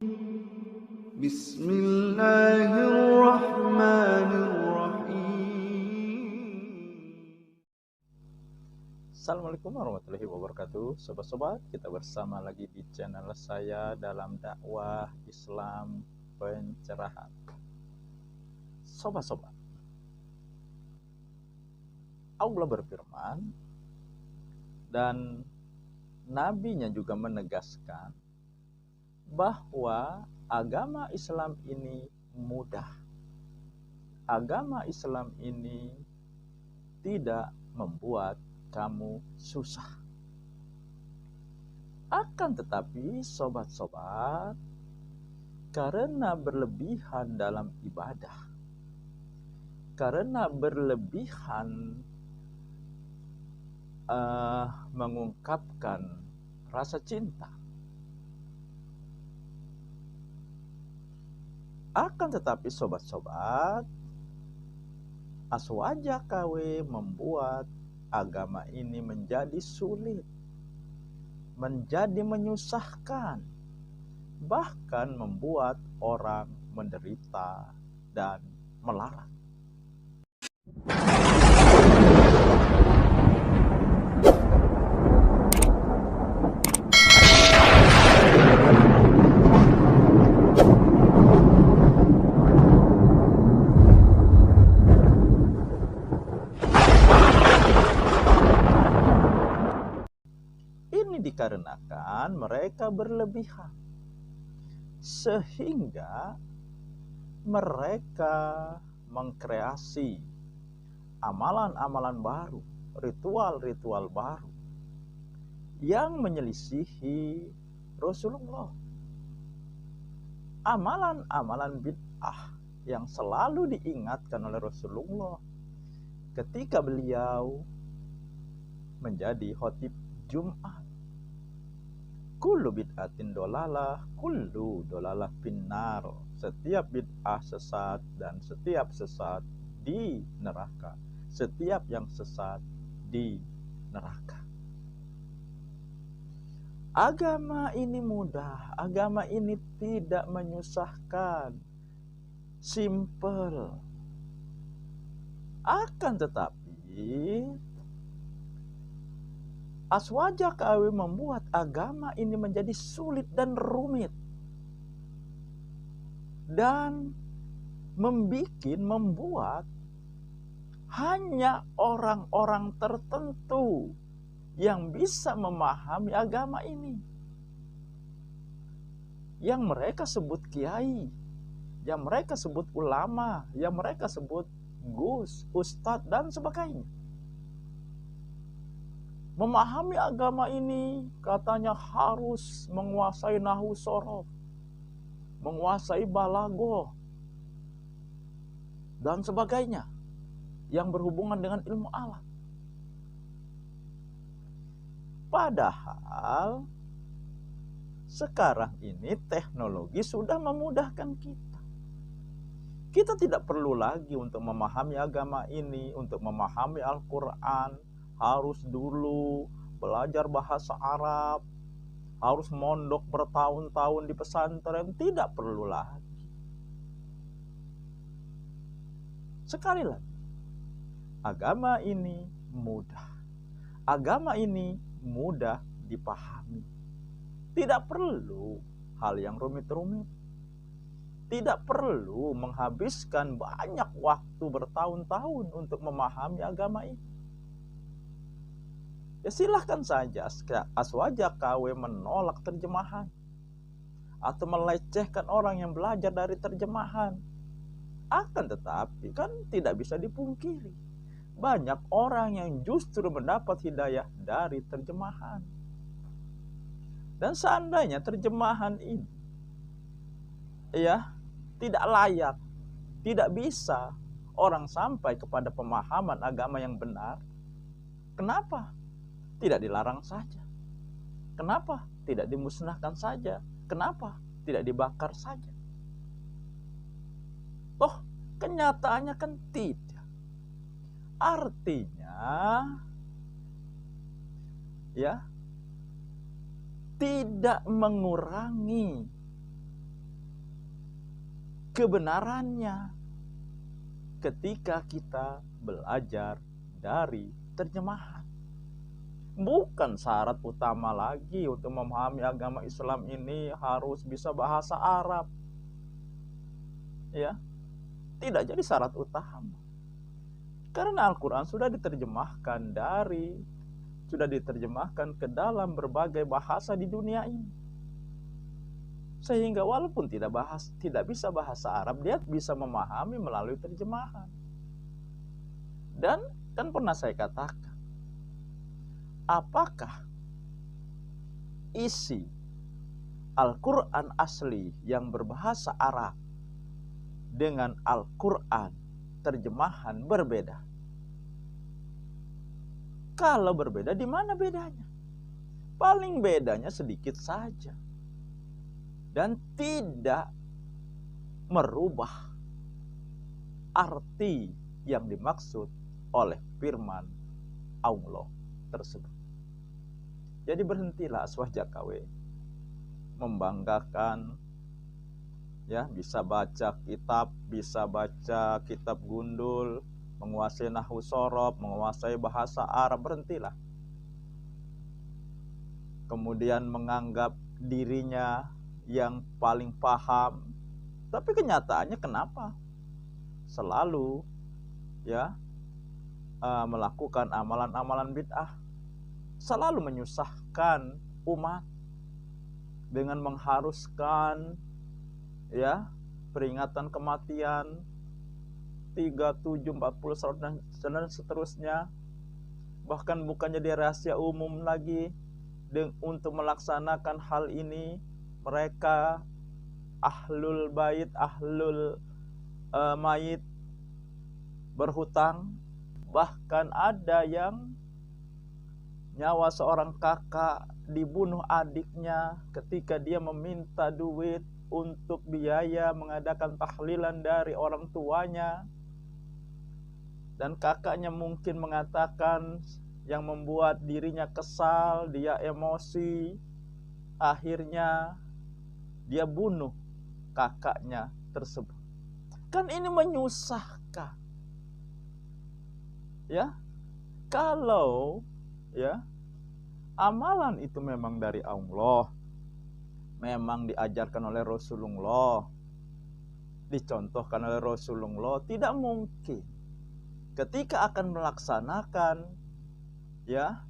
Assalamualaikum warahmatullahi wabarakatuh. Sobat-sobat, kita bersama lagi di channel saya dalam dakwah Islam pencerahan. Sobat-sobat, Allah berfirman dan nabinya juga menegaskan bahwa agama Islam ini mudah. Agama Islam ini tidak membuat kamu susah. Akan tetapi sobat-sobat, karena berlebihan dalam ibadah, karena berlebihan mengungkapkan rasa cinta, akan tetapi sobat-sobat, aswaja KW membuat agama ini menjadi sulit, menjadi menyusahkan, bahkan membuat orang menderita dan melarat. Dikarenakan mereka berlebihan, sehingga mereka mengkreasi amalan-amalan baru, ritual-ritual baru yang menyelisihi Rasulullah. Amalan-amalan bid'ah yang selalu diingatkan oleh Rasulullah ketika beliau menjadi khatib Jumat. Kullu bid'atin dolalah, kullu dolalah finnar. Setiap bid'ah sesat dan setiap sesat di neraka. Setiap yang sesat di neraka. Agama ini mudah, agama ini tidak menyusahkan, simple. Akan tetapi aswaja KW membuat agama ini menjadi sulit dan rumit, dan membuat hanya orang-orang tertentu yang bisa memahami agama ini, yang mereka sebut kiai, yang mereka sebut ulama, yang mereka sebut gus, ustadz, dan sebagainya. Memahami agama ini katanya harus menguasai nahwu sorof, menguasai balaghah, dan sebagainya yang berhubungan dengan ilmu alam. Padahal sekarang ini teknologi sudah memudahkan kita. Kita tidak perlu lagi untuk memahami agama ini, untuk memahami Al-Quran, harus dulu belajar bahasa Arab, harus mondok bertahun-tahun di pesantren, tidak perlu lagi. Sekali lagi, agama ini mudah. Agama ini mudah dipahami. Tidak perlu hal yang rumit-rumit. Tidak perlu menghabiskan banyak waktu bertahun-tahun untuk memahami agama ini. Ya silahkan saja aswaja KW menolak terjemahan atau melecehkan orang yang belajar dari terjemahan. Akan tetapi kan tidak bisa dipungkiri, banyak orang yang justru mendapat hidayah dari terjemahan. Dan seandainya terjemahan ini tidak layak, tidak bisa orang sampai kepada pemahaman agama yang benar, kenapa tidak dilarang saja? Kenapa tidak dimusnahkan saja? Kenapa tidak dibakar saja? Toh kenyataannya kan tidak. Artinya tidak mengurangi kebenarannya ketika kita belajar dari terjemahan. Bukan syarat utama lagi untuk memahami agama Islam ini harus bisa bahasa Arab. Ya, tidak jadi syarat utama. Karena Al-Quran sudah diterjemahkan ke dalam berbagai bahasa di dunia ini. Sehingga walaupun tidak bisa bahasa Arab, dia bisa memahami melalui terjemahan. Dan kan pernah saya katakan, apakah isi Al-Quran asli yang berbahasa Arab dengan Al-Quran terjemahan berbeda? Kalau berbeda, di mana bedanya? Paling bedanya sedikit saja. Dan tidak merubah arti yang dimaksud oleh firman Allah tersebut. Jadi berhentilah Aswaja KW membanggakan, ya, bisa baca kitab gundul, menguasai nahwu shorof, menguasai bahasa Arab. Berhentilah kemudian menganggap dirinya yang paling paham. Tapi kenyataannya kenapa selalu, ya, melakukan amalan-amalan bid'ah, selalu menyusahkan umat dengan mengharuskan, ya, peringatan kematian 37, 40, 100 dan seterusnya. Bahkan bukannya dia rahasia umum lagi. Untuk melaksanakan hal ini, mereka ahlul bait, ahlul mayit berhutang. Bahkan ada yang nyawa seorang kakak dibunuh adiknya ketika dia meminta duit untuk biaya mengadakan tahlilan dari orang tuanya. Dan kakaknya mungkin mengatakan yang membuat dirinya kesal, dia emosi, akhirnya dia bunuh kakaknya tersebut. Kan ini menyusahkan. Ya, kalau, ya, amalan itu memang dari Allah, memang diajarkan oleh Rasulullah, dicontohkan oleh Rasulullah, tidak mungkin ketika akan melaksanakan, ya,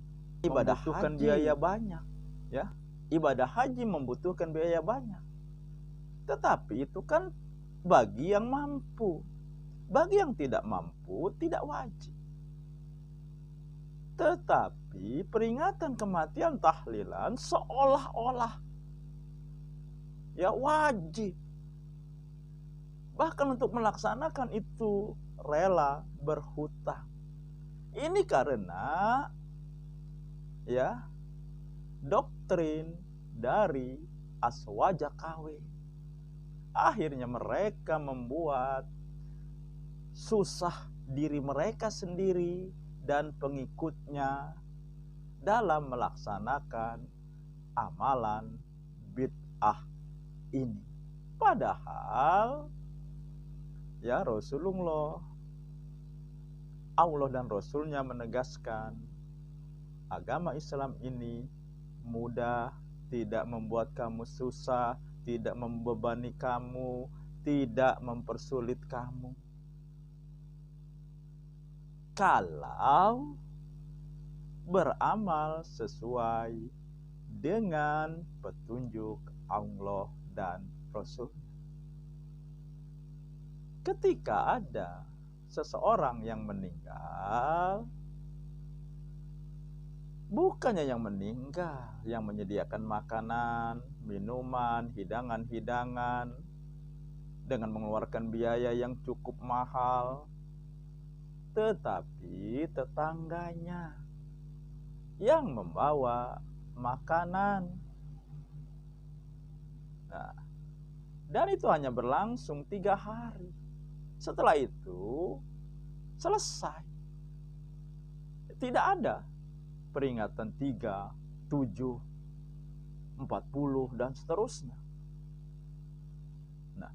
ibadah membutuhkan biaya banyak, ya. Ibadah haji membutuhkan biaya banyak. Tetapi itu kan bagi yang mampu. Bagi yang tidak mampu tidak wajib. Tetapi peringatan kematian, tahlilan seolah-olah, ya, wajib. Bahkan untuk melaksanakan itu rela berhutang. Ini karena, ya, doktrin dari Aswaja KW. Akhirnya mereka membuat susah diri mereka sendiri dan pengikutnya dalam melaksanakan amalan bid'ah ini. Padahal, ya, Rasulullah, Allah dan Rasulnya menegaskan agama Islam ini mudah, tidak membuat kamu susah, tidak membebani kamu, tidak mempersulit kamu. Kalau beramal sesuai dengan petunjuk Allah dan Rasul. Ketika ada seseorang yang meninggal, bukannya yang meninggal yang menyediakan makanan, minuman, hidangan-hidangan dengan mengeluarkan biaya yang cukup mahal, tetapi tetangganya yang membawa makanan. Nah, dan itu hanya berlangsung 3 hari. Setelah itu selesai. Tidak ada peringatan 3, 7, 40 dan seterusnya. Nah,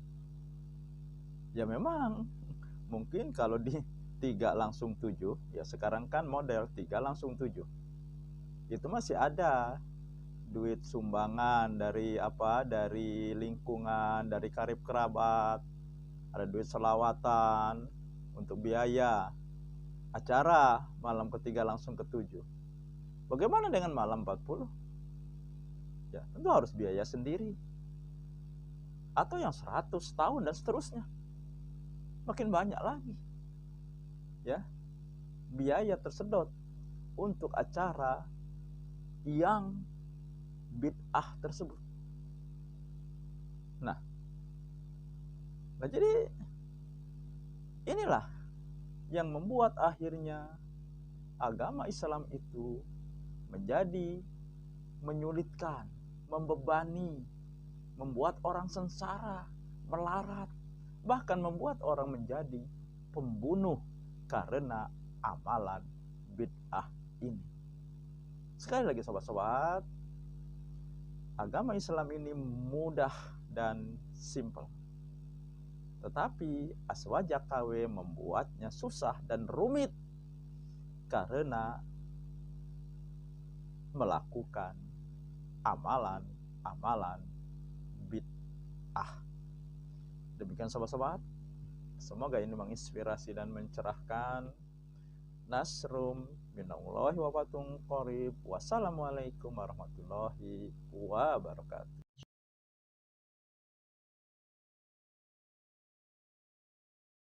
Ya memang mungkin kalau di 3 langsung 7, ya sekarang kan model 3 langsung 7. Itu masih ada duit sumbangan dari dari lingkungan, dari karib kerabat, ada duit selawatan untuk biaya acara malam ketiga langsung ke-7. Bagaimana dengan malam 40? Ya tentu harus biaya sendiri. Atau yang 100 tahun dan seterusnya. Makin banyak lagi. Ya, biaya tersedot untuk acara yang bid'ah tersebut. Nah jadi inilah yang membuat akhirnya agama Islam itu menjadi menyulitkan, membebani, membuat orang sengsara, melarat, bahkan membuat orang menjadi pembunuh karena amalan bid'ah ini. Sekali lagi sobat-sobat, agama Islam ini mudah dan simpel. Tetapi aswaja KW membuatnya susah dan rumit karena melakukan amalan-amalan bid'ah. Demikian sobat-sobat, semoga ini menginspirasi dan mencerahkan. Nasrum minallahi wa fatun qarib. Wassalamualaikum warahmatullahi wabarakatuh.